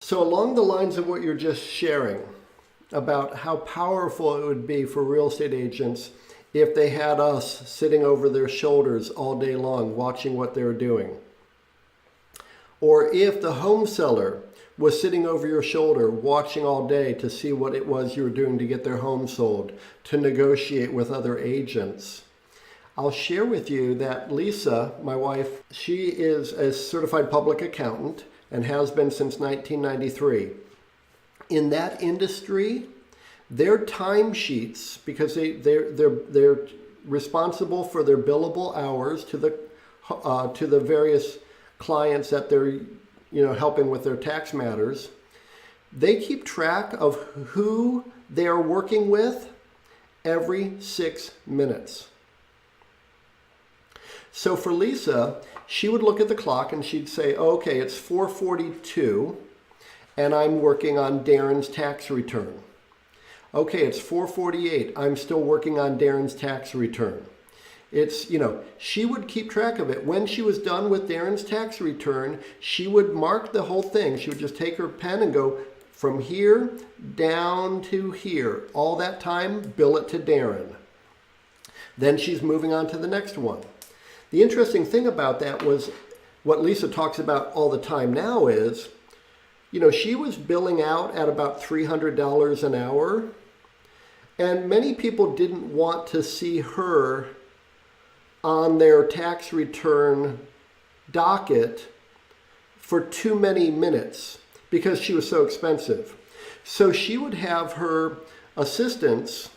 So, along the lines of what you're just sharing about how powerful it would be for real estate agents if they had us sitting over their shoulders all day long watching what they're doing, or if the home seller was sitting over your shoulder watching all day to see what it was you were doing to get their home sold, to negotiate with other agents. I'll share with you that Lisa, my wife, she is a certified public accountant and has been since 1993. In that industry, their timesheets, because they're responsible for their billable hours to the various clients that they're helping with their tax matters, they keep track of who they are working with every 6 minutes. So for Lisa, she would look at the clock and she'd say, okay, it's 4:42 and I'm working on Darren's tax return. Okay, it's 4:48, I'm still working on Darren's tax return. It's, she would keep track of it. When she was done with Darren's tax return, she would mark the whole thing. She would just take her pen and go from here down to here. All that time, bill it to Darren. Then she's moving on to the next one. The interesting thing about that was what Lisa talks about all the time now is, she was billing out at about $300 an hour, and many people didn't want to see her on their tax return docket for too many minutes because she was so expensive. So she would have her assistants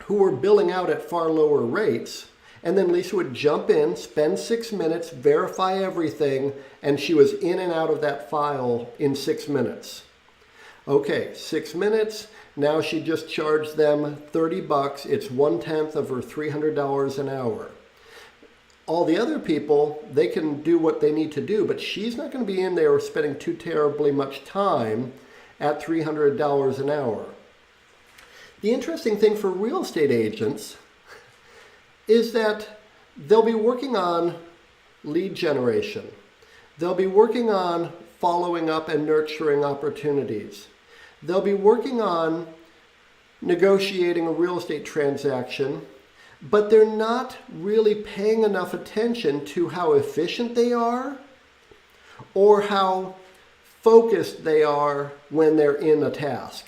who were billing out at far lower rates, and then Lisa would jump in, spend 6 minutes, verify everything, and she was in and out of that file in 6 minutes. Okay, 6 minutes. Now she just charged them $30. It's 1/10 of her $300 an hour. All the other people, they can do what they need to do, but she's not going to be in there spending too terribly much time at $300 an hour. The interesting thing for real estate agents is that they'll be working on lead generation. They'll be working on following up and nurturing opportunities. They'll be working on negotiating a real estate transaction, but they're not really paying enough attention to how efficient they are or how focused they are when they're in a task.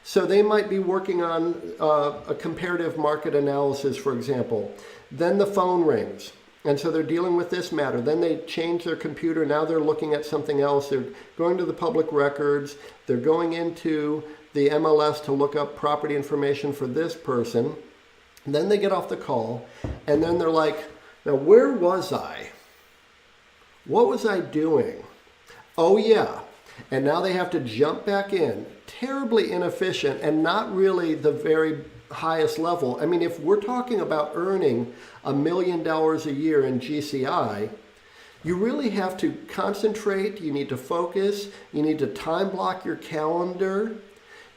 So they might be working on a comparative market analysis, for example. Then the phone rings. And so they're dealing with this matter. Then they change their computer. Now they're looking at something else. They're going to the public records. They're going into the MLS to look up property information for this person. And then they get off the call. And then they're like, now where was I? What was I doing? Oh yeah. And now they have to jump back in. Terribly inefficient and not really the very highest level. I mean, if we're talking about earning $1 million a year in GCI, you really have to concentrate, you need to focus, you need to time block your calendar,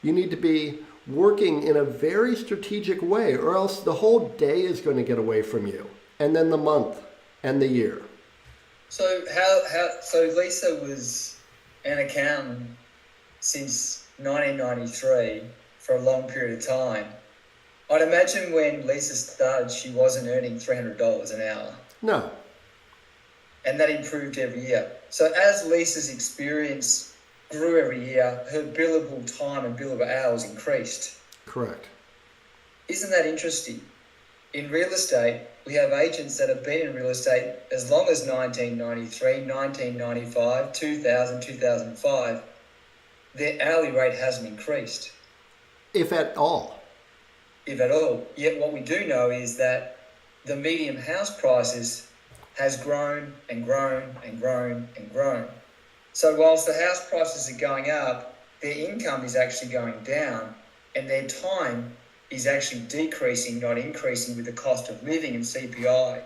you need to be working in a very strategic way, or else the whole day is going to get away from you, and then the month and the year. So so Lisa was an accountant since 1993 for a long period of time. I'd imagine when Lisa started, she wasn't earning $300 an hour. No. And that improved every year. So as Lisa's experience grew every year, her billable time and billable hours increased. Correct. Isn't that interesting? In real estate, we have agents that have been in real estate as long as 1993, 1995, 2000, 2005. Their hourly rate hasn't increased. If at all. If at all. Yet what we do know is that the median house prices has grown and grown and grown and grown. So whilst the house prices are going up, their income is actually going down and their time is actually decreasing, not increasing with the cost of living and CPI.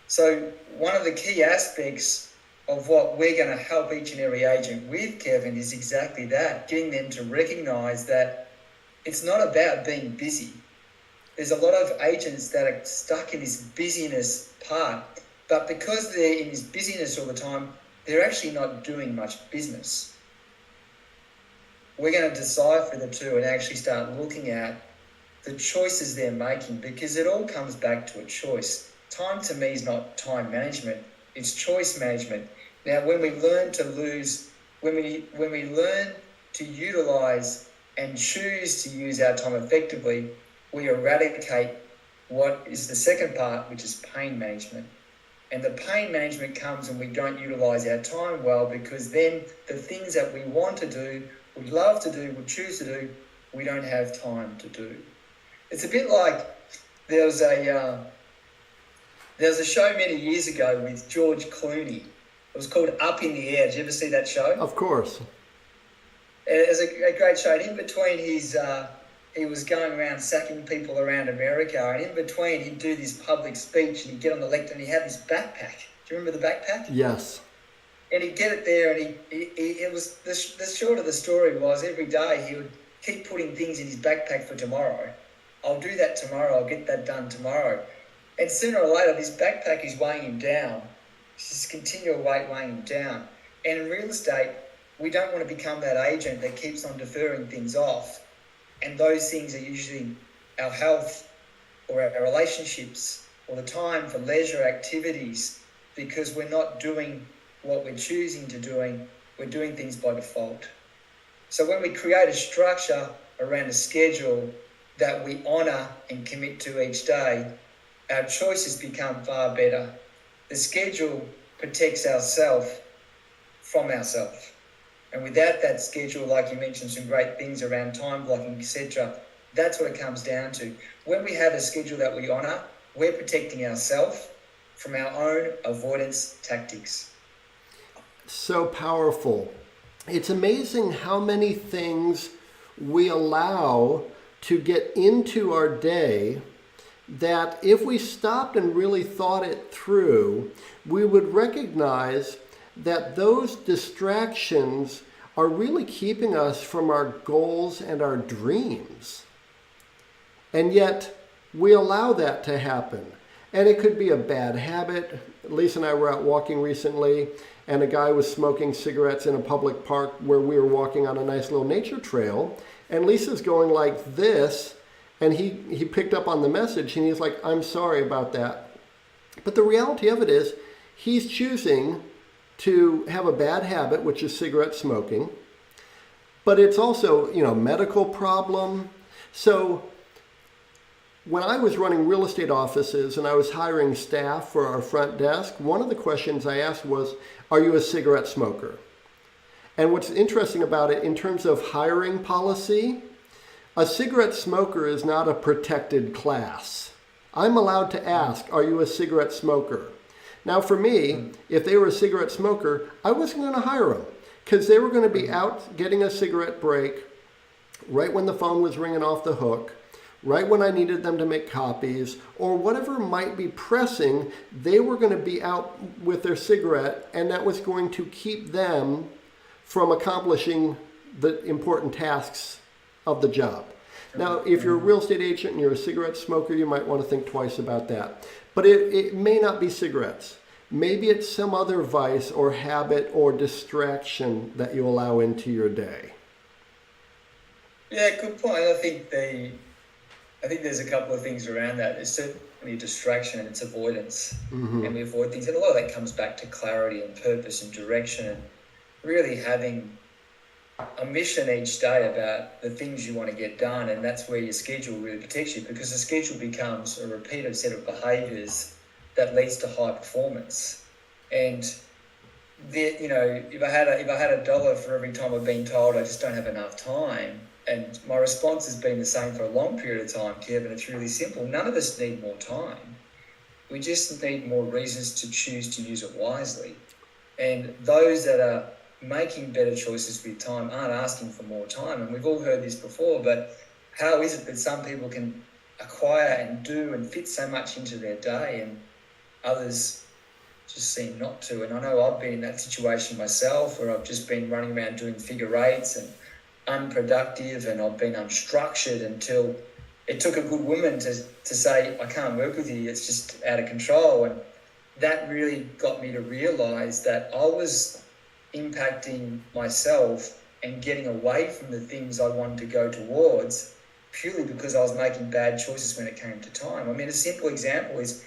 So one of the key aspects of what we're going to help each and every agent with, Kevin, is exactly that, getting them to recognise that it's not about being busy. There's a lot of agents that are stuck in this busyness part, but because they're in this busyness all the time, they're actually not doing much business. we're going to decipher the two and actually start looking at the choices they're making, because it all comes back to a choice. Time to me is not time management, it's choice management. Now, when we learn to when we learn to utilize and choose to use our time effectively, we eradicate what is the second part, which is pain management. And the pain management comes when we don't utilize our time well, because then the things that we want to do, would love to do, would choose to do, we don't have time to do. It's a bit like there was a show many years ago with George Clooney. It was called Up in the Air. Did you ever see that show? Of course. It was a great show. And in between he was going around sacking people around America, and in between he'd do this public speech and he'd get on the lectern and he'd have this backpack. Do you remember the backpack? Yes. And he'd get it there, and it was the short of the story was every day he would keep putting things in his backpack for tomorrow. I'll do that tomorrow. I'll get that done tomorrow. And sooner or later, this backpack is weighing him down. It's this continual weight weighing him down. And in real estate, we don't want to become that agent that keeps on deferring things off. And those things are usually our health or our relationships or the time for leisure activities, because we're not doing what we're choosing to doing. We're doing things by default. So when we create a structure around a schedule that we honour and commit to each day, our choices become far better. The schedule protects ourselves from ourselves. And without that schedule, like you mentioned, some great things around time blocking, etc., that's what it comes down to. When we have a schedule that we honour, we're protecting ourselves from our own avoidance tactics. So powerful. It's amazing how many things we allow to get into our day that if we stopped and really thought it through, we would recognize that those distractions are really keeping us from our goals and our dreams. And yet we allow that to happen. And it could be a bad habit. Lisa and I were out walking recently, and a guy was smoking cigarettes in a public park where we were walking on a nice little nature trail. And Lisa's going like this, and he picked up on the message, and he's like, I'm sorry about that. But the reality of it is, he's choosing to have a bad habit, which is cigarette smoking. But it's also, medical problem. So when I was running real estate offices and I was hiring staff for our front desk, one of the questions I asked was, are you a cigarette smoker? And what's interesting about it, in terms of hiring policy, a cigarette smoker is not a protected class. I'm allowed to ask, are you a cigarette smoker? Now for me, if they were a cigarette smoker, I wasn't going to hire them, because they were going to be out getting a cigarette break right when the phone was ringing off the hook, right when I needed them to make copies, or whatever might be pressing. They were going to be out with their cigarette, and that was going to keep them from accomplishing the important tasks of the job. Now, if you're a real estate agent and you're a cigarette smoker, you might want to think twice about that. But it may not be cigarettes. Maybe it's some other vice or habit or distraction that you allow into your day. Yeah, good point. I think there's a couple of things around that. There's certainly distraction and it's avoidance. Mm-hmm. And we avoid things. And a lot of that comes back to clarity and purpose and direction, and really having a mission each day about the things you want to get done. And that's where your schedule really protects you, because the schedule becomes a repeated set of behaviours that leads to high performance. And if I had $1 for every time I've been told I just don't have enough time, and my response has been the same for a long period of time, Kevin, it's really simple. None of us need more time. We just need more reasons to choose to use it wisely. And those that are making better choices with time aren't asking for more time. And we've all heard this before, but how is it that some people can acquire and do and fit so much into their day and others just seem not to? And I know I've been in that situation myself, where I've just been running around doing figure eights and unproductive, and I've been unstructured until it took a good woman to say, I can't work with you, it's just out of control. And that really got me to realise that I was impacting myself and getting away from the things I wanted to go towards purely because I was making bad choices when it came to time. I mean, a simple example is,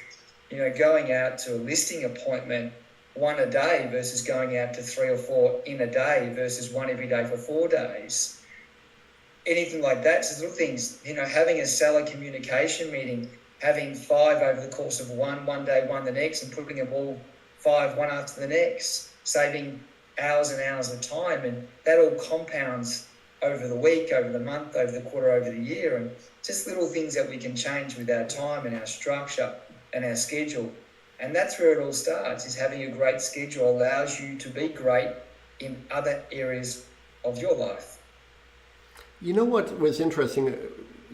going out to a listing appointment one a day versus going out to 3 or 4 in a day versus one every day for 4 days. Anything like that, so little things, having a seller communication meeting, having 5 over the course of one day, one the next, and putting them all 5 one after the next, saving hours and hours of time, and that all compounds over the week, over the month, over the quarter, over the year, and just little things that we can change with our time and our structure and our schedule. And that's where it all starts, is having a great schedule allows you to be great in other areas of your life. You know what was interesting?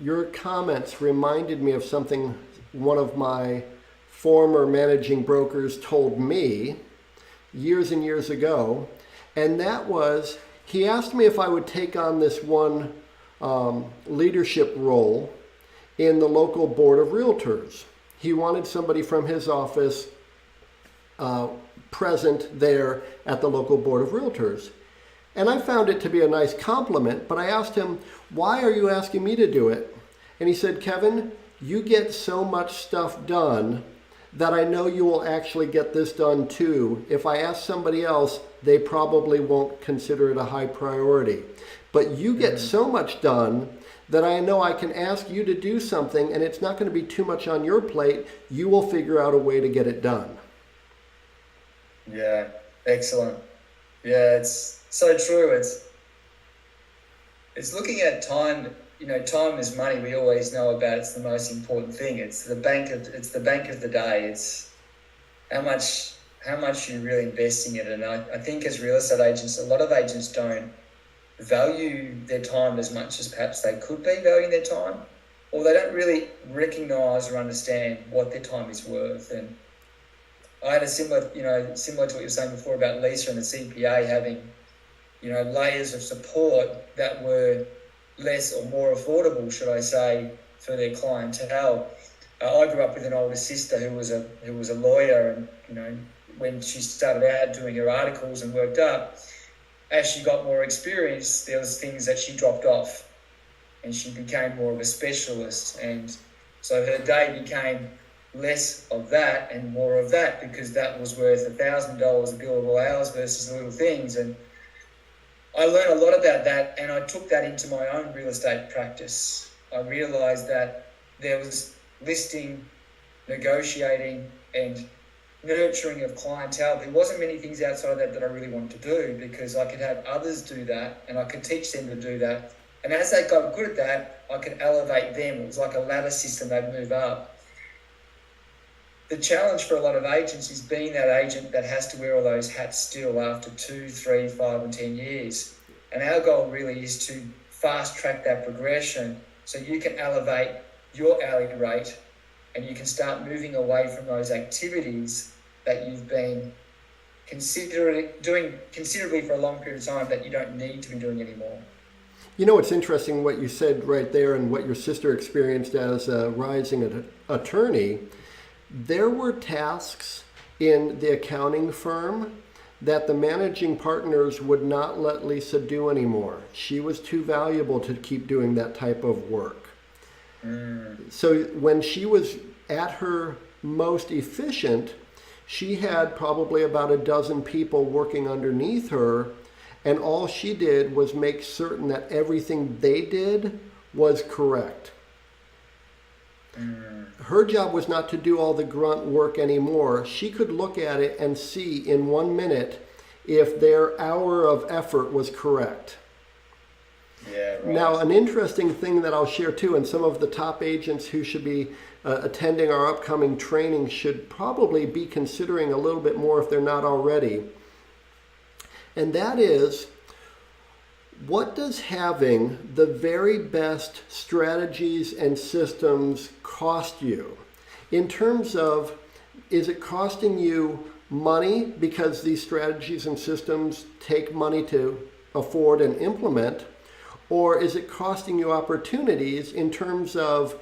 Your comments reminded me of something one of my former managing brokers told me years and years ago, and that was, he asked me if I would take on this one leadership role in the local board of realtors. He wanted somebody from his office present there at the local board of realtors. And I found it to be a nice compliment, but I asked him, why are you asking me to do it? And he said, Kevin, you get so much stuff done that I know you will actually get this done too. If I ask somebody else, they probably won't consider it a high priority. But you get so much done that I know I can ask you to do something and it's not going to be too much on your plate. You will figure out a way to get it done. Yeah, excellent. Yeah, it's so true. It's looking at time. Time is money. We always know about. It's the most important thing. It's the bank of the day. It's how much you're really investing in it. And I think as real estate agents, a lot of agents don't value their time as much as perhaps they could be valuing their time, or they don't really recognise or understand what their time is worth. And I had a similar to what you were saying before about Lisa and the CPA having, layers of support that were less or more affordable, should I say, for their clientele. I grew up with an older sister who was a lawyer, and when she started out doing her articles and worked up, as she got more experience, there was things that she dropped off, and she became more of a specialist, and so her day became less of that and more of that, because that was worth $1,000 of billable hours versus the little things. And I learned a lot about that, and I took that into my own real estate practice. I realised that there was listing, negotiating, and nurturing of clientele. There wasn't many things outside of that I really wanted to do, because I could have others do that and I could teach them to do that. And as they got good at that, I could elevate them. It was like a ladder system. They'd move up. The challenge for a lot of agents is being that agent that has to wear all those hats still after 2, 3, 5 and 10 years. And our goal really is to fast track that progression so you can elevate your hourly rate and you can start moving away from those activities that you've been doing considerably for a long period of time that you don't need to be doing anymore. It's interesting what you said right there and what your sister experienced as a rising attorney. There were tasks in the accounting firm that the managing partners would not let Lisa do anymore. She was too valuable to keep doing that type of work. So when she was at her most efficient, she had probably about a dozen people working underneath her, and all she did was make certain that everything they did was correct. Her job was not to do all the grunt work anymore. She could look at it and see in 1 minute if their hour of effort was correct. Yeah, right. Now, an interesting thing that I'll share too, and some of the top agents who should be attending our upcoming training should probably be considering a little bit more if they're not already. And that is, what does having the very best strategies and systems cost you? In terms of, is it costing you money because these strategies and systems take money to afford and implement? Or is it costing you opportunities in terms of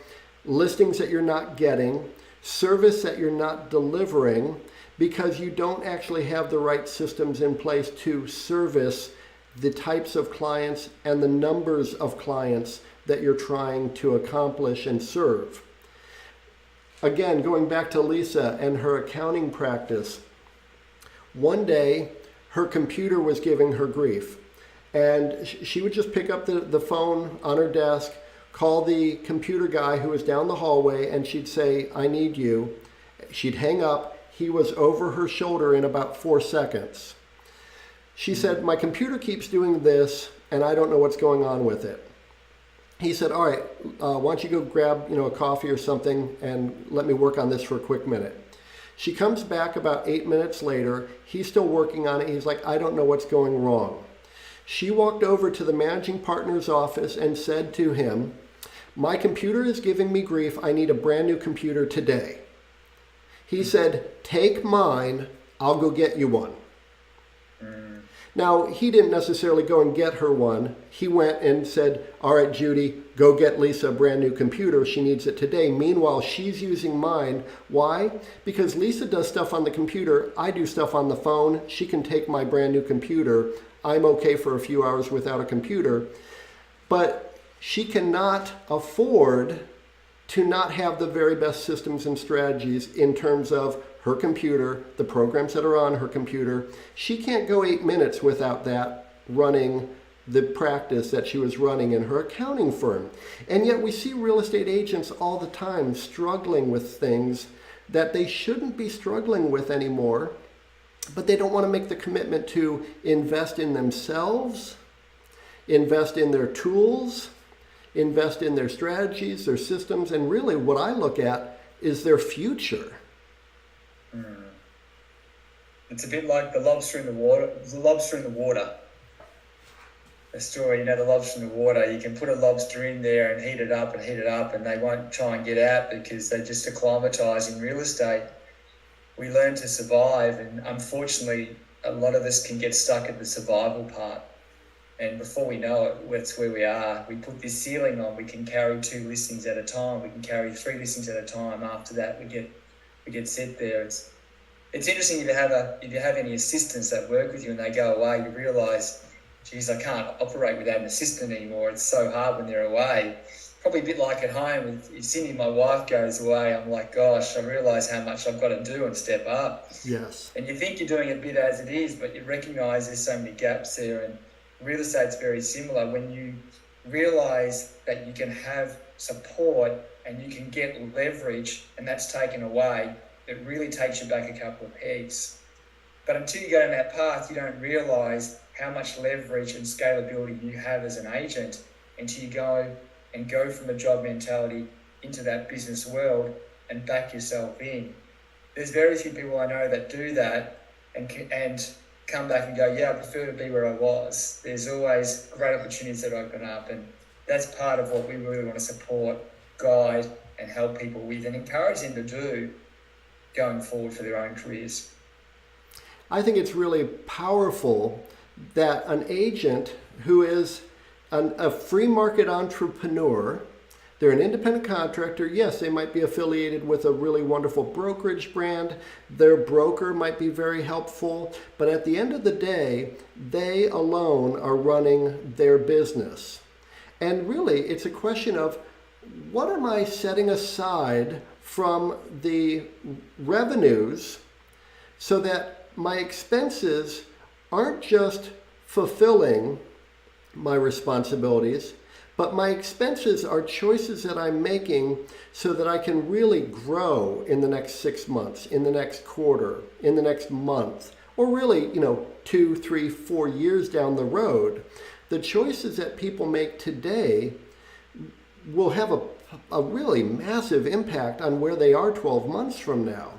listings that you're not getting, service that you're not delivering, because you don't actually have the right systems in place to service the types of clients and the numbers of clients that you're trying to accomplish and serve. Again, going back to Lisa and her accounting practice, one day her computer was giving her grief, and she would just pick up the phone on her desk, call the computer guy who was down the hallway, and she'd say, "I need you." She'd hang up. He was over her shoulder in about 4 seconds. She said, "My computer keeps doing this, and I don't know what's going on with it." He said, "All right, why don't you go grab a coffee or something and let me work on this for a quick minute." She comes back about 8 minutes later. He's still working on it. He's like, "I don't know what's going wrong." She walked over to the managing partner's office and said to him, "My computer is giving me grief. I need a brand new computer today." He said, "Take mine. I'll go get you one." Now, he didn't necessarily go and get her one. He went and said, "All right, Judy, go get Lisa a brand new computer. She needs it today." Meanwhile, she's using mine. Why? Because Lisa does stuff on the computer. I do stuff on the phone. She can take my brand new computer. I'm okay for a few hours without a computer. But she cannot afford to not have the very best systems and strategies in terms of her computer, the programs that are on her computer. She can't go 8 minutes without that running the practice that she was running in her accounting firm. And yet we see real estate agents all the time struggling with things that they shouldn't be struggling with anymore, but they don't want to make the commitment to invest in themselves, invest in their tools, invest in their strategies, their systems, and really what I look at is their future. It's a bit like the lobster in the water. The lobster in the water. The story, the lobster in the water. You can put a lobster in there and heat it up, and they won't try and get out because they're just acclimatized in real estate. We learn to survive, and unfortunately, a lot of us can get stuck at the survival part. And before we know it, that's where we are. We put this ceiling on. We can carry 2 listings at a time. We can carry 3 listings at a time. After that, we get set there. It's interesting if you have any assistants that work with you and they go away, you realise, geez, I can't operate without an assistant anymore. It's so hard when they're away. Probably a bit like at home. If Cindy, my wife, goes away, I'm like, gosh, I realise how much I've got to do and step up. Yes. And you think you're doing a bit as it is, but you recognise there's so many gaps there. And real estate's very similar. When you realise that you can have support and you can get leverage and that's taken away, it really takes you back a couple of pegs. But until you go down that path, you don't realise how much leverage and scalability you have as an agent until you go from a job mentality into that business world and back yourself in. There's very few people I know that do that and come back and go, yeah, I prefer to be where I was. There's always great opportunities that open up, and that's part of what we really want to support, guide, and help people with and encourage them to do going forward for their own careers. I think it's really powerful that an agent who is a free market entrepreneur, they're an independent contractor. Yes, they might be affiliated with a really wonderful brokerage brand. Their broker might be very helpful. But at the end of the day, they alone are running their business. And really, it's a question of what am I setting aside from the revenues so that my expenses aren't just fulfilling my responsibilities, but my expenses are choices that I'm making so that I can really grow in the next 6 months, in the next quarter, in the next month, or really, 2, 3, 4 years down the road. The choices that people make today will have a really massive impact on where they are 12 months from now.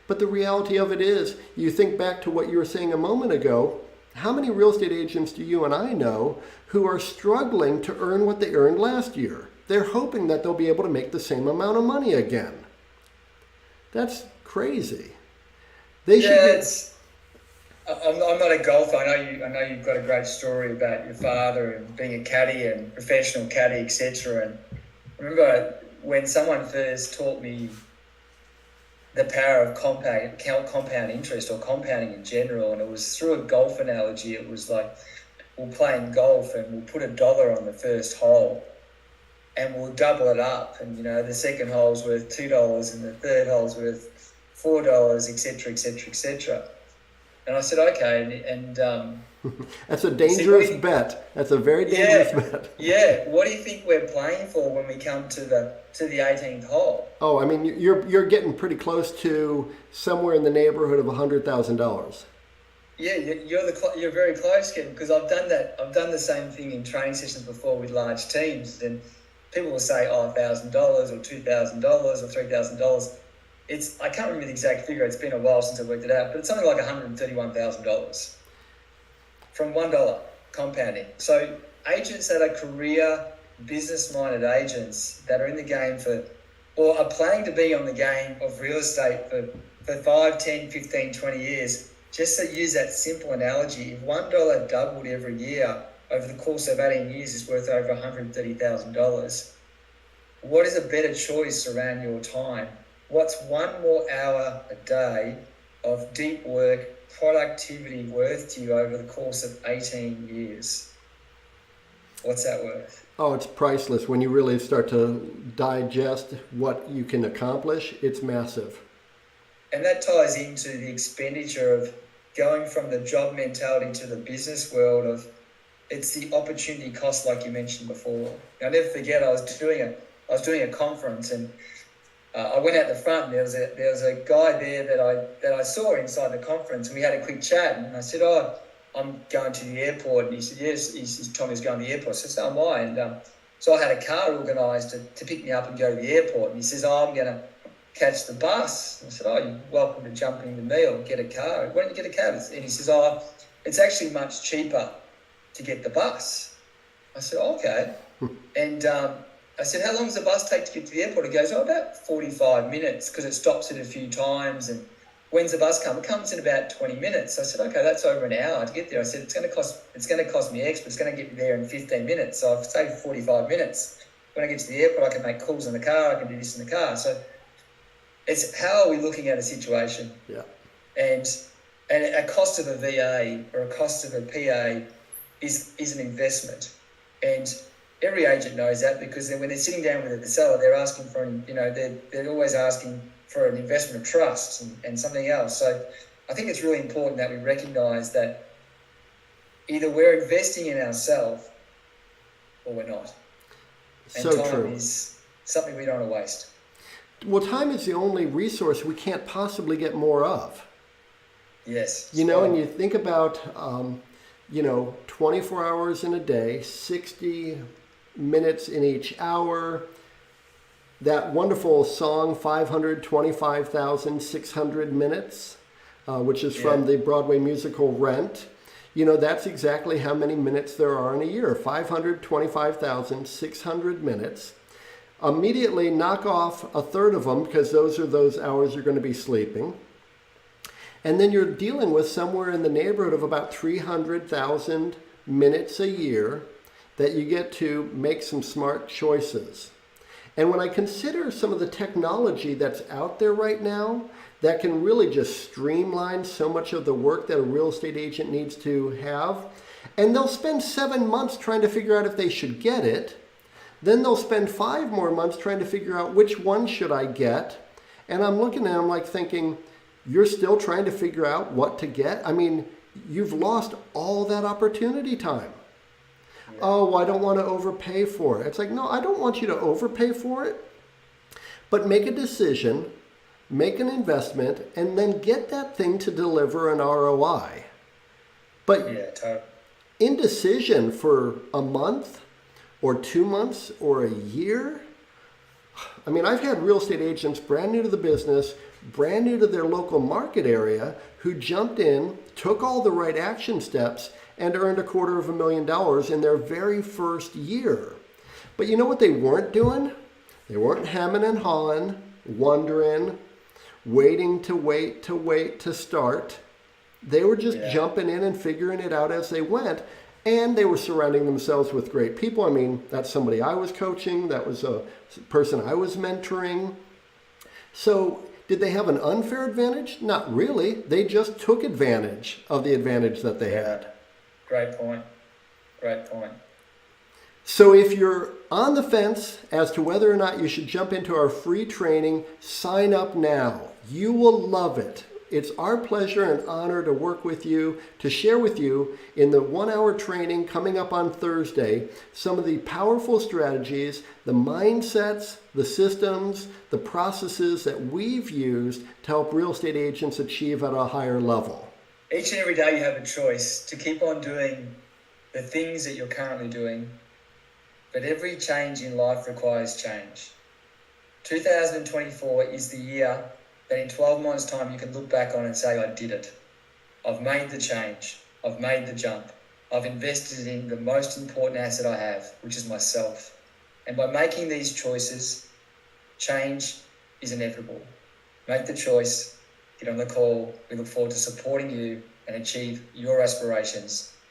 But the reality of it is, you think back to what you were saying a moment ago, how many real estate agents do you and I know who are struggling to earn what they earned last year? They're hoping that they'll be able to make the same amount of money again. That's crazy. I'm not a golfer. I know you've got a great story about your father and being a caddy and professional caddy, etc. And I remember when someone first taught me the power of compound interest or compounding in general, and it was through a golf analogy. It was like we'll play in golf and we'll put $1 on the first hole and we'll double it up. And, the second hole's worth $2 and the third hole's worth $4, etc., etc., etc. And I said, okay. And that's a dangerous bet. That's a very dangerous bet. Yeah. What do you think we're playing for when we come to the 18th hole? Oh, I mean, you're getting pretty close to somewhere in the neighborhood of $100,000. Yeah, you're very close, Kevin, because I've done that. I've done the same thing in training sessions before with large teams, and people will say, $1,000 or $2,000 or $3,000. I can't remember the exact figure. It's been a while since I worked it out, but it's something like $131,000 from $1 compounding. So agents that are career, business-minded agents that are in the game or are planning to be on the game of real estate for 5, 10, 15, 20 years, just to use that simple analogy, if $1 doubled every year over the course of 18 years is worth over $130,000, what is a better choice around your time? What's one more hour a day of deep work, productivity worth to you over the course of 18 years? What's that worth? Oh, it's priceless. When you really start to digest what you can accomplish, it's massive. And that ties into the expenditure of going from the job mentality to the business world it's the opportunity cost, like you mentioned before. I'll never forget, I was doing a conference and I went out the front and there was a guy there that I saw inside the conference, and we had a quick chat, and I said, I'm going to the airport. And he said, yes. He says, Tommy's going to the airport. I said, so am I. And so I had a car organised to pick me up and go to the airport. And he says, I'm going to catch the bus. And I said, you're welcome to jump into me or get a car. Why don't you get a cab? And he says, it's actually much cheaper to get the bus. I said, okay. And I said, how long does the bus take to get to the airport? He goes, about 45 minutes because it stops it a few times. And when's the bus come? It comes in about 20 minutes. I said, okay, that's over an hour to get there. I said, it's going to cost me X, but it's going to get me there in 15 minutes. So I've saved 45 minutes. When I get to the airport, I can make calls in the car. I can do this in the car. So it's how are we looking at a situation? Yeah. And a cost of a VA or a cost of a PA is an investment. And every agent knows that, because when they're sitting down with the seller, they're asking for, they're always asking for an investment trust and something else. So I think it's really important that we recognise that either we're investing in ourselves or we're not. And so time true. is something we don't want to waste. Well, time is the only resource we can't possibly get more of. Yes. And you think about, 24 hours in a day, 60 minutes in each hour, that wonderful song, 525,600 minutes, which is from the Broadway musical Rent. That's exactly how many minutes there are in a year, 525,600 minutes. Immediately knock off a third of them, because those are those hours you're going to be sleeping. And then you're dealing with somewhere in the neighborhood of about 300,000 minutes a year that you get to make some smart choices. And when I consider some of the technology that's out there right now that can really just streamline so much of the work that a real estate agent needs to have, and they'll spend 7 months trying to figure out if they should get it, then they'll spend 5 more months trying to figure out which one should I get. And I'm looking at them like thinking, you're still trying to figure out what to get? I mean, you've lost all that opportunity time. Yeah. Oh, I don't want to overpay for it. It's like, no, I don't want you to overpay for it. But make a decision, make an investment, and then get that thing to deliver an ROI. But indecision for a month or 2 months or a year? I mean, I've had real estate agents brand new to the business, brand new to their local market area, who jumped in, took all the right action steps, and earned $250,000 in their very first year. But you know what they weren't doing? They weren't hemming and hawing, wondering, waiting to start. They were just jumping in and figuring it out as they went. And they were surrounding themselves with great people. I mean, that's somebody I was coaching. That was a person I was mentoring. So did they have an unfair advantage? Not really. They just took advantage of the advantage that they had. Great point. Great point. So if you're on the fence as to whether or not you should jump into our free training, sign up now. You will love it. It's our pleasure and honor to work with you, to share with you in the 1-hour training coming up on Thursday, some of the powerful strategies, the mindsets, the systems, the processes that we've used to help real estate agents achieve at a higher level. Each and every day you have a choice to keep on doing the things that you're currently doing, but every change in life requires change. 2024 is the year that in 12 months' time you can look back on and say, I did it. I've made the change. I've made the jump. I've invested in the most important asset I have, which is myself. And by making these choices, change is inevitable. Make the choice, get on the call. We look forward to supporting you and achieve your aspirations